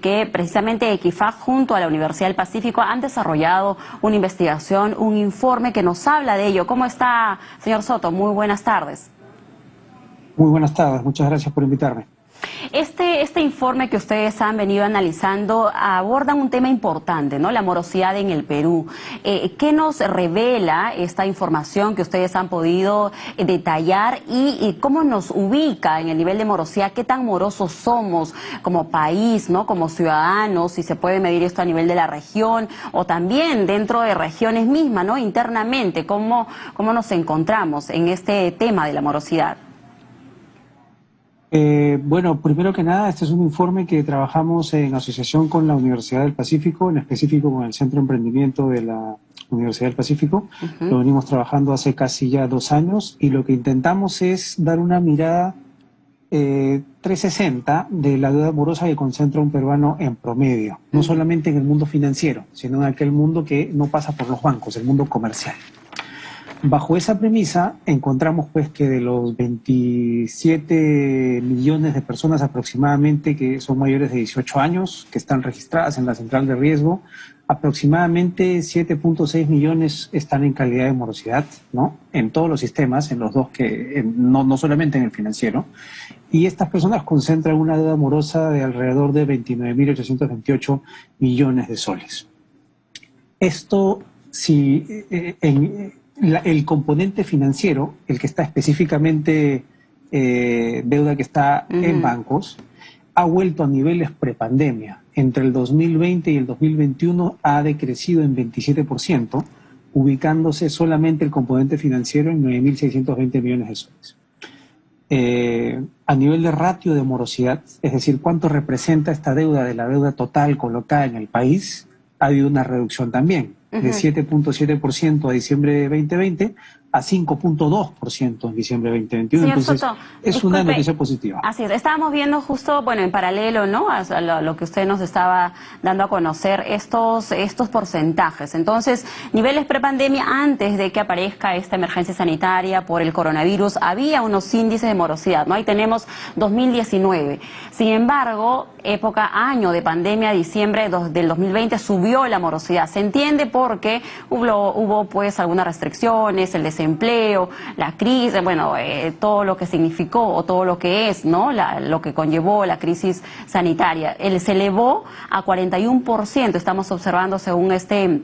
que precisamente Equifax junto a la Universidad del Pacífico han desarrollado una investigación, un informe que nos habla de ello. ¿Cómo está, señor Soto? Muy buenas tardes. Muy buenas tardes, muchas gracias por invitarme. Este informe que ustedes han venido analizando aborda un tema importante, ¿no? La morosidad en el Perú. ¿Qué nos revela esta información que ustedes han podido detallar y cómo nos ubica en el nivel de morosidad? ¿Qué tan morosos somos como país, ¿no? Como ciudadanos? Si se puede medir esto a nivel de la región o también dentro de regiones mismas, ¿no? Internamente, ¿cómo nos encontramos en este tema de la morosidad? Bueno, primero que nada, este es un informe que trabajamos en asociación con la Universidad del Pacífico, en específico con el Centro de Emprendimiento de la Universidad del Pacífico. Lo venimos trabajando hace casi ya 2 años y lo que intentamos es dar una mirada 360 de la deuda morosa que concentra un peruano en promedio, no solamente en el mundo financiero, sino en aquel mundo que no pasa por los bancos, el mundo comercial. Bajo esa premisa encontramos pues que de los 27 millones de personas aproximadamente que son mayores de 18 años, que están registradas en la central de riesgo, aproximadamente 7.6 millones están en calidad de morosidad, ¿no? En todos los sistemas, en los dos no solamente en el financiero. Y estas personas concentran una deuda morosa de alrededor de 29.828 millones de soles. Esto, si el componente financiero, el que está específicamente deuda que está en bancos, ha vuelto a niveles prepandemia. Entre el 2020 y el 2021 ha decrecido en 27%, ubicándose solamente el componente financiero en 9.620 millones de soles. A nivel de ratio de morosidad, es decir, cuánto representa esta deuda de la deuda total colocada en el país, ha habido una reducción también, de 7.7% a diciembre de 2020 a 5.2% en diciembre de 2021. Señor Entonces, Soto, es disculpe, una noticia positiva. Así es, estábamos viendo justo, bueno, en paralelo, ¿no? A lo que usted nos estaba dando a conocer, estos porcentajes. Entonces, niveles prepandemia, antes de que aparezca esta emergencia sanitaria por el coronavirus, había unos índices de morosidad, ¿no? Ahí tenemos 2019. Sin embargo, año de pandemia, diciembre del 2020, subió la morosidad. Se entiende porque hubo pues algunas restricciones, el desempleo, la crisis, bueno, todo lo que significó o todo lo que es, ¿no? Lo que conllevó la crisis sanitaria. Se elevó a 41%, estamos observando según este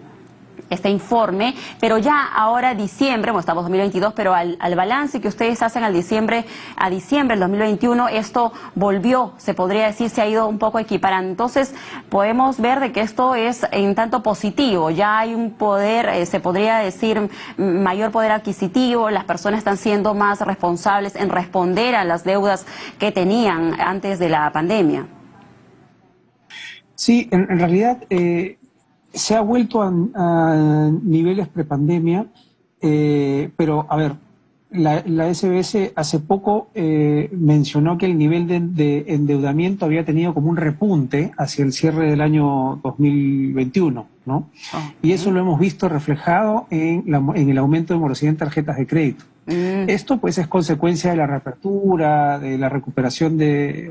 informe, pero ya ahora diciembre, bueno, estamos en 2022, pero al balance que ustedes hacen a diciembre del 2021, esto volvió, se podría decir, se ha ido un poco equiparando. Entonces, podemos ver de que esto es en tanto positivo, ya hay un poder, se podría decir, mayor poder adquisitivo, las personas están siendo más responsables en responder a las deudas que tenían antes de la pandemia. Sí, en realidad se ha vuelto a niveles prepandemia, pero a ver, la SBS hace poco mencionó que el nivel de endeudamiento había tenido como un repunte hacia el cierre del año 2021, ¿no? Y eso lo hemos visto reflejado en el aumento de morosidad en tarjetas de crédito. Esto pues es consecuencia de la reapertura, de la recuperación de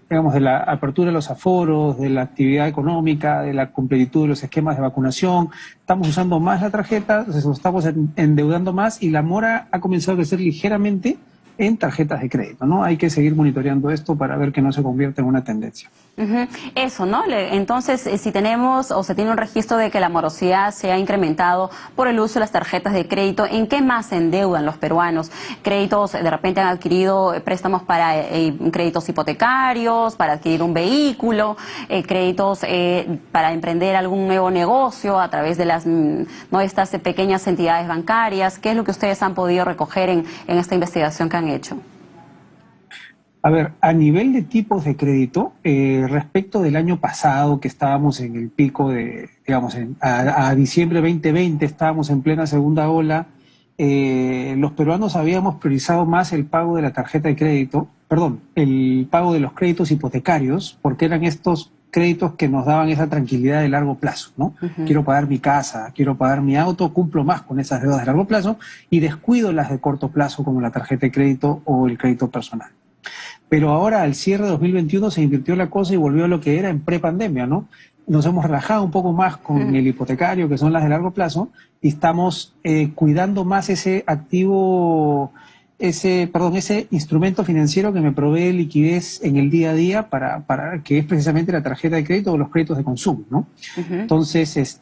la apertura de los aforos, de la actividad económica, de la completitud de los esquemas de vacunación. Estamos usando más la tarjeta, nos estamos endeudando más y la mora ha comenzado a crecer ligeramente en tarjetas de crédito, ¿no? Hay que seguir monitoreando esto para ver que no se convierta en una tendencia. Eso, ¿no? Entonces, si tenemos o se tiene un registro de que la morosidad se ha incrementado por el uso de las tarjetas de crédito, ¿en qué más se endeudan los peruanos? ¿Créditos, de repente han adquirido préstamos para créditos hipotecarios, para adquirir un vehículo, créditos para emprender algún nuevo negocio a través de estas pequeñas entidades bancarias? ¿Qué es lo que ustedes han podido recoger en esta investigación que han hecho? A ver, a nivel de tipos de crédito, respecto del año pasado, que estábamos en el pico de, digamos, a diciembre 2020, estábamos en plena segunda ola, los peruanos habíamos priorizado más el pago de la tarjeta de crédito, el pago de los créditos hipotecarios, porque eran estos créditos que nos daban esa tranquilidad de largo plazo, ¿no? Quiero pagar mi casa, quiero pagar mi auto, cumplo más con esas deudas de largo plazo y descuido las de corto plazo como la tarjeta de crédito o el crédito personal. Pero ahora, al cierre de 2021, se invirtió la cosa y volvió a lo que era en prepandemia, ¿no? Nos hemos relajado un poco más con el hipotecario, que son las de largo plazo, y estamos cuidando más ese activo, ese instrumento financiero que me provee liquidez en el día a día para que es precisamente la tarjeta de crédito o los créditos de consumo, ¿no? Entonces,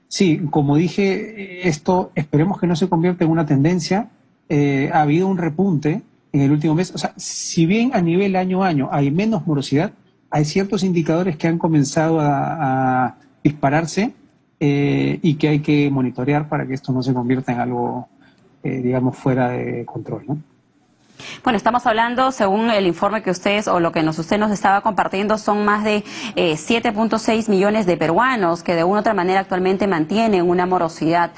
sí, como dije, esto esperemos que no se convierta en una tendencia. Ha habido un repunte en el último mes. O sea, si bien a nivel año a año hay menos morosidad, hay ciertos indicadores que han comenzado a dispararse y que hay que monitorear para que esto no se convierta en algo, digamos, fuera de control, ¿no? Bueno, estamos hablando, según el informe que ustedes o lo que usted nos estaba compartiendo, son más de 7.6 millones de peruanos que de una u otra manera actualmente mantienen una morosidad.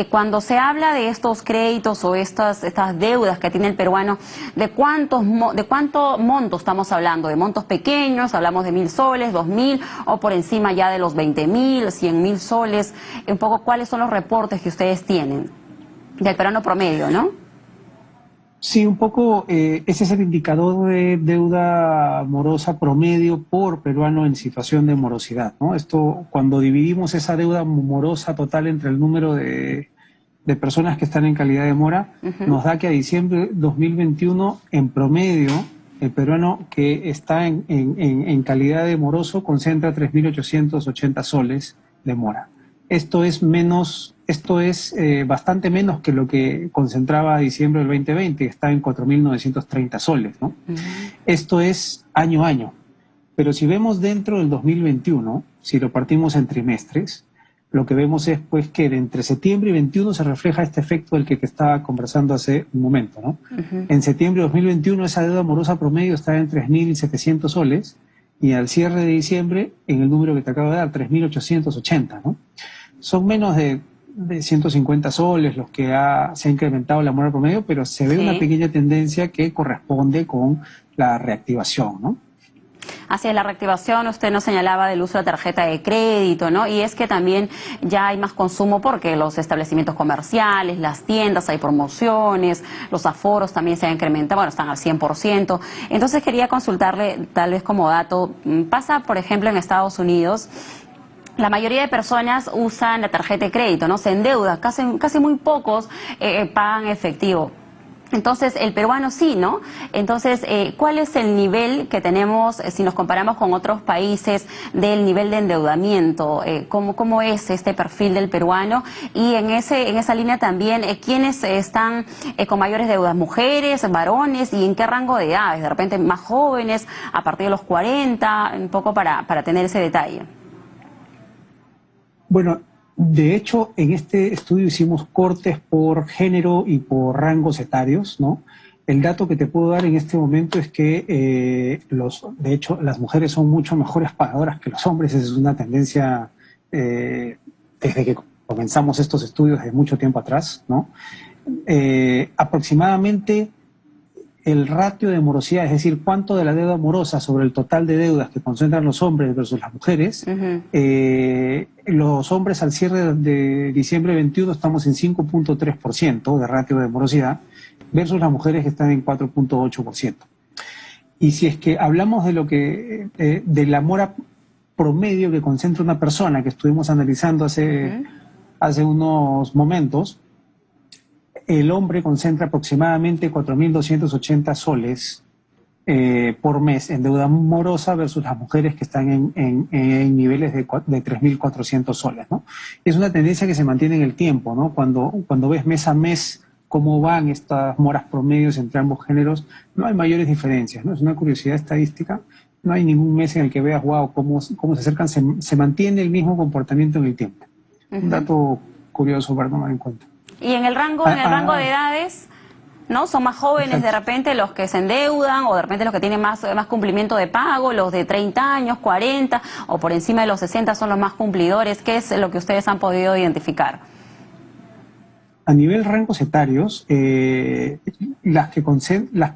Cuando se habla de estos créditos o estas deudas que tiene el peruano, ¿de cuánto monto estamos hablando? ¿De montos pequeños? ¿Hablamos de 1.000 soles, 2.000 o por encima ya de los 20.000, 100.000 soles? Un poco, ¿cuáles son los reportes que ustedes tienen del peruano promedio, no? Sí, un poco ese es el indicador de deuda morosa promedio por peruano en situación de morosidad, ¿no? Esto, cuando dividimos esa deuda morosa total entre el número de personas que están en calidad de mora, nos da que a diciembre de 2021, en promedio, el peruano que está en calidad de moroso concentra 3.880 soles de mora. Esto es bastante menos que lo que concentraba a diciembre del 2020, que está en 4.930 soles, ¿no? Esto es año a año. Pero si vemos dentro del 2021, si lo partimos en trimestres, lo que vemos es pues que entre septiembre y 21 se refleja este efecto del que estaba conversando hace un momento, ¿no? En septiembre de 2021 esa deuda morosa promedio está en 3.700 soles y al cierre de diciembre, en el número que te acabo de dar, 3.880, ¿no? Son menos de 150 soles los que se ha incrementado la mora promedio, pero se ve una pequeña tendencia que corresponde con la reactivación, ¿no? Hacia la reactivación, usted nos señalaba del uso de tarjeta de crédito, ¿no? Y es que también ya hay más consumo porque los establecimientos comerciales, las tiendas, hay promociones, los aforos también se han incrementado, bueno, están al 100%. Entonces quería consultarle, tal vez como dato, pasa, por ejemplo, en Estados Unidos, la mayoría de personas usan la tarjeta de crédito, ¿no? Se endeudan, casi muy pocos pagan efectivo. Entonces, el peruano sí, ¿no? Entonces, ¿cuál es el nivel que tenemos, si nos comparamos con otros países, del nivel de endeudamiento? ¿Cómo es este perfil del peruano? Y en esa línea también, ¿quiénes están con mayores deudas? ¿Mujeres, varones? ¿Y en qué rango de edades? De repente, más jóvenes, a partir de los 40, un poco para tener ese detalle. Bueno, de hecho, en este estudio hicimos cortes por género y por rangos etarios, ¿no? El dato que te puedo dar en este momento es que, de hecho, las mujeres son mucho mejores pagadoras que los hombres. Esa es una tendencia desde que comenzamos estos estudios de mucho tiempo atrás, ¿no? Aproximadamente el ratio de morosidad, es decir, cuánto de la deuda morosa sobre el total de deudas que concentran los hombres versus las mujeres, los hombres al cierre de diciembre 21 estamos en 5.3% de ratio de morosidad versus las mujeres que están en 4.8%. Y si es que hablamos de la mora promedio que concentra una persona que estuvimos analizando hace unos momentos, el hombre concentra aproximadamente 4.280 soles por mes en deuda morosa versus las mujeres que están en niveles de 3.400 soles, ¿no? Es una tendencia que se mantiene en el tiempo, ¿no? Cuando ves mes a mes cómo van estas moras promedios entre ambos géneros, no hay mayores diferencias, ¿no? Es una curiosidad estadística. No hay ningún mes en el que veas, wow, cómo se acercan, se mantiene el mismo comportamiento en el tiempo. Un dato curioso para tomar en cuenta. Y en el rango de edades, ¿no? Son más jóvenes de repente los que se endeudan o de repente los que tienen más cumplimiento de pago, los de 30 años, 40 o por encima de los 60 son los más cumplidores. ¿Qué es lo que ustedes han podido identificar? A nivel rangos etarios, las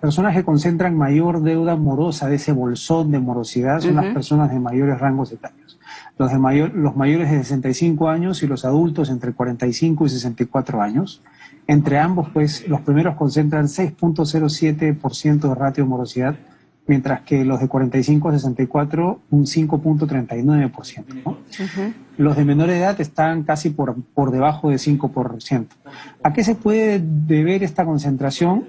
personas que concentran mayor deuda morosa de ese bolsón de morosidad son las personas de mayores rangos etarios. Los mayores de 65 años y los adultos entre 45 y 64 años. Entre ambos, pues, los primeros concentran 6.07% de ratio de morosidad, mientras que los de 45 a 64 un 5.39%, ¿no? Los de menor edad están casi por debajo de 5%. ¿A qué se puede deber esta concentración?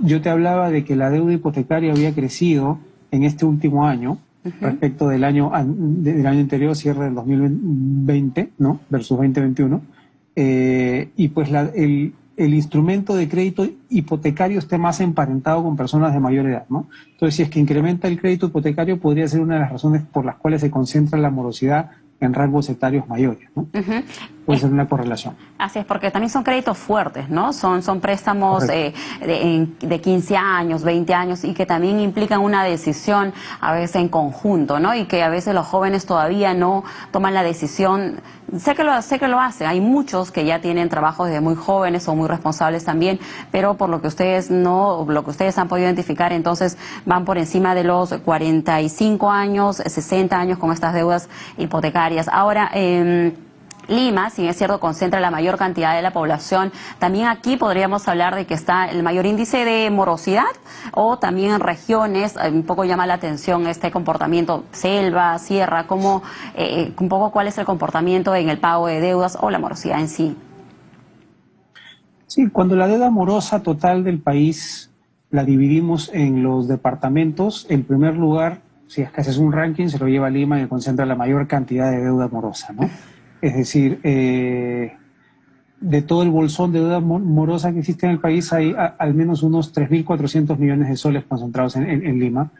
Yo te hablaba de que la deuda hipotecaria había crecido en este último año respecto del año anterior, cierre del 2020, ¿no? Versus 2021. Y pues el instrumento de crédito hipotecario esté más emparentado con personas de mayor edad, ¿no? Entonces, si es que incrementa el crédito hipotecario, podría ser una de las razones por las cuales se concentra la morosidad en rangos etarios mayores, ¿no? Puede ser una correlación. Así es, porque también son créditos fuertes, ¿no? Son préstamos de 15 años, 20 años, y que también implican una decisión a veces en conjunto, ¿no? Y que a veces los jóvenes todavía no toman la decisión. Sé que lo hacen. Hay muchos que ya tienen trabajos desde muy jóvenes, son muy responsables también, pero por lo que ustedes han podido identificar, entonces van por encima de los 45 años, 60 años con estas deudas hipotecarias. Ahora, Lima, si es cierto, concentra la mayor cantidad de la población. También aquí podríamos hablar de que está el mayor índice de morosidad, o también en regiones, un poco llama la atención este comportamiento, selva, sierra, un poco cuál es el comportamiento en el pago de deudas o la morosidad en sí. Sí, cuando la deuda morosa total del país la dividimos en los departamentos, en primer lugar, si es que haces un ranking, se lo lleva Lima, que concentra la mayor cantidad de deuda morosa, ¿no? Es decir, de todo el bolsón de deuda morosa que existe en el país, hay al menos unos 3.400 millones de soles concentrados en Lima,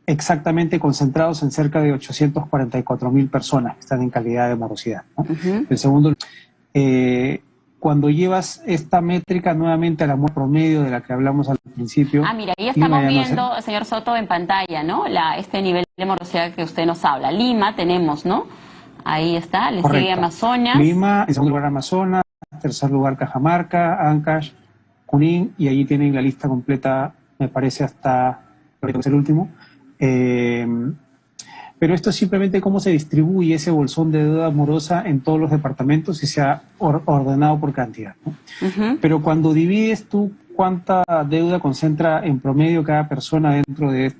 exactamente concentrados en cerca de 844.000 personas que están en calidad de morosidad, ¿no? El segundo, cuando llevas esta métrica nuevamente al amor promedio de la que hablamos al principio... mira, ahí estamos viendo, señor Soto, en pantalla, ¿no? Este nivel de morosidad que usted nos habla. Lima tenemos, ¿no? Ahí está, le sigue Amazonas. Lima, en segundo lugar Amazonas, tercer lugar Cajamarca, Ancash, Junín, y allí tienen la lista completa, me parece, hasta el último. Pero esto es simplemente cómo se distribuye ese bolsón de deuda morosa en todos los departamentos y se ha ordenado por cantidad, ¿no? Pero cuando divides tú cuánta deuda concentra en promedio cada persona dentro de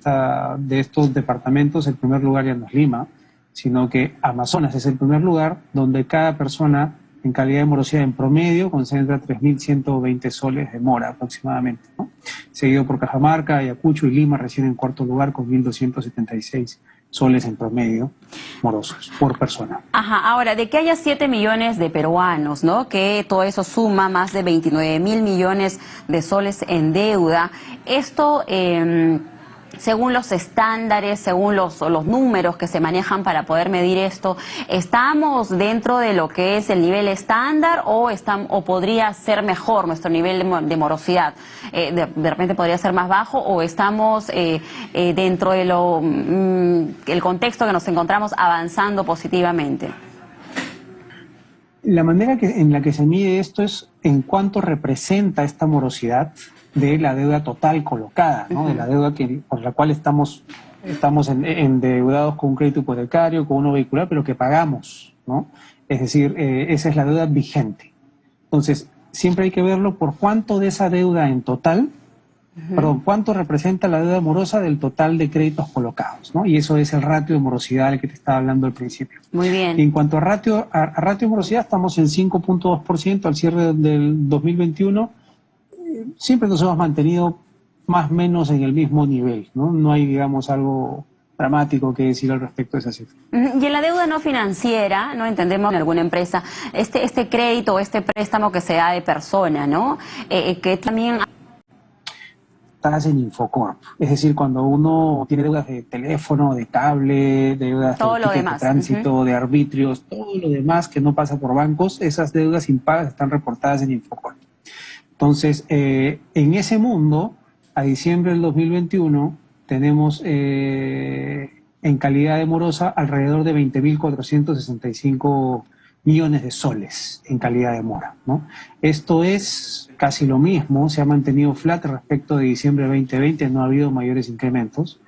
estos departamentos, el primer lugar ya no es Lima, sino que Amazonas es el primer lugar donde cada persona en calidad de morosidad en promedio concentra 3.120 soles de mora aproximadamente, ¿no? Seguido por Cajamarca, Ayacucho y Lima recién en cuarto lugar con 1.276 soles en promedio morosos por persona. Ahora, de que haya 7 millones de peruanos, ¿no? Que todo eso suma más de 29.000 millones de soles en deuda, esto... según los estándares, según los números que se manejan para poder medir esto, ¿estamos dentro de lo que es el nivel estándar o podría ser mejor nuestro nivel de morosidad? De repente podría ser más bajo, o estamos dentro de el contexto que nos encontramos avanzando positivamente. La manera en la que se mide esto es en cuánto representa esta morosidad de la deuda total colocada, ¿no? De la deuda por la cual estamos endeudados con un crédito hipotecario, con uno vehicular, pero que pagamos, ¿no? Es decir, esa es la deuda vigente. Entonces, siempre hay que verlo por cuánto de esa deuda en total, perdón, cuánto representa la deuda morosa del total de créditos colocados, ¿no? Y eso es el ratio de morosidad del que te estaba hablando al principio. Muy bien. Y en cuanto a ratio de morosidad, estamos en 5.2% al cierre del 2021. Siempre nos hemos mantenido más o menos en el mismo nivel, ¿no? No hay, digamos, algo dramático que decir al respecto de esa cifra. Y en la deuda no financiera, no entendemos en alguna empresa, este crédito o este préstamo que se da de persona, ¿no? Que también... Estás en Infocorp, es decir, cuando uno tiene deudas de teléfono, de cable, deudas de tránsito, de arbitrios, todo lo demás que no pasa por bancos, esas deudas impagas están reportadas en Infocorp. Entonces, en ese mundo, a diciembre del 2021, tenemos en calidad de morosa alrededor de 20.465 millones de soles en calidad de mora, ¿no? Esto es casi lo mismo, se ha mantenido flat respecto de diciembre de 2020, no ha habido mayores incrementos.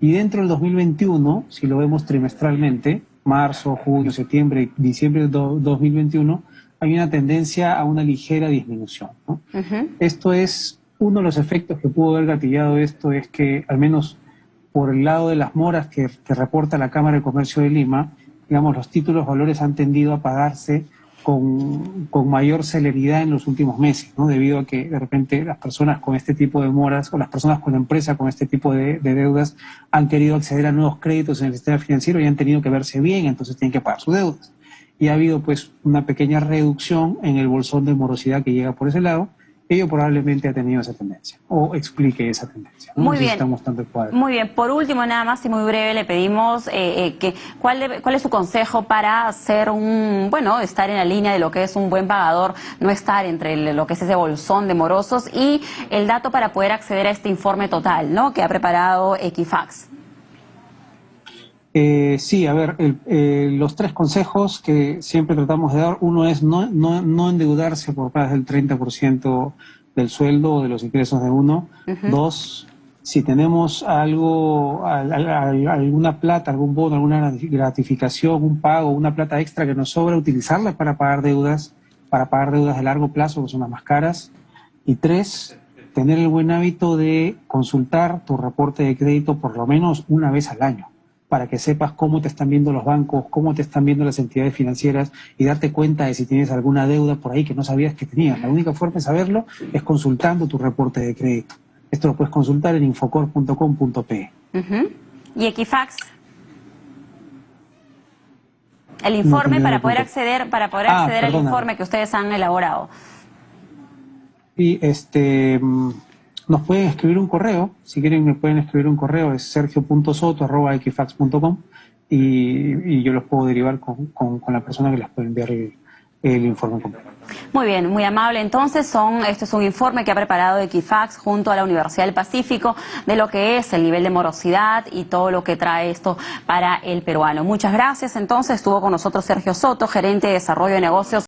Y dentro del 2021, si lo vemos trimestralmente, marzo, junio, septiembre, diciembre de 2021, hay una tendencia a una ligera disminución, ¿no? Esto es uno de los efectos que pudo haber gatillado esto, es que al menos por el lado de las moras que reporta la Cámara de Comercio de Lima, digamos, los títulos valores han tendido a pagarse con mayor celeridad en los últimos meses, ¿no? Debido a que de repente las personas con este tipo de moras o las personas con la empresa con este tipo de deudas han querido acceder a nuevos créditos en el sistema financiero y han tenido que verse bien, entonces tienen que pagar sus deudas. Y ha habido pues una pequeña reducción en el bolsón de morosidad que llega por ese lado. Ello probablemente ha tenido esa tendencia, o explique esa tendencia, ¿no? Muy No sé si bien. estamos tanto cuadros. Muy bien. Por último, nada más y muy breve, le pedimos ¿cuál es su consejo para hacer estar en la línea de lo que es un buen pagador, no estar entre lo que es ese bolsón de morosos y el dato para poder acceder a este informe total, ¿no?, que ha preparado Equifax? Sí, a ver, los tres consejos que siempre tratamos de dar, uno es no endeudarse por más del 30% del sueldo o de los ingresos de uno. Dos, si tenemos alguna plata, algún bono, alguna gratificación, un pago, una plata extra que nos sobra, utilizarla para pagar deudas de largo plazo, que son las más caras. Y tres, tener el buen hábito de consultar tu reporte de crédito por lo menos una vez al año, para que sepas cómo te están viendo los bancos, cómo te están viendo las entidades financieras y darte cuenta de si tienes alguna deuda por ahí que no sabías que tenías. La única forma de saberlo es consultando tu reporte de crédito. Esto lo puedes consultar en infocor.com.pe. ¿Y Equifax? El informe para poder acceder al informe que ustedes han elaborado. Y nos pueden escribir un correo, si quieren me pueden escribir un correo, es sergio.soto@equifax.com y yo los puedo derivar con la persona que les puede enviar el informe completo. Muy bien, muy amable. Entonces, este es un informe que ha preparado Equifax junto a la Universidad del Pacífico de lo que es el nivel de morosidad y todo lo que trae esto para el peruano. Muchas gracias. Entonces, estuvo con nosotros Sergio Soto, gerente de desarrollo de negocios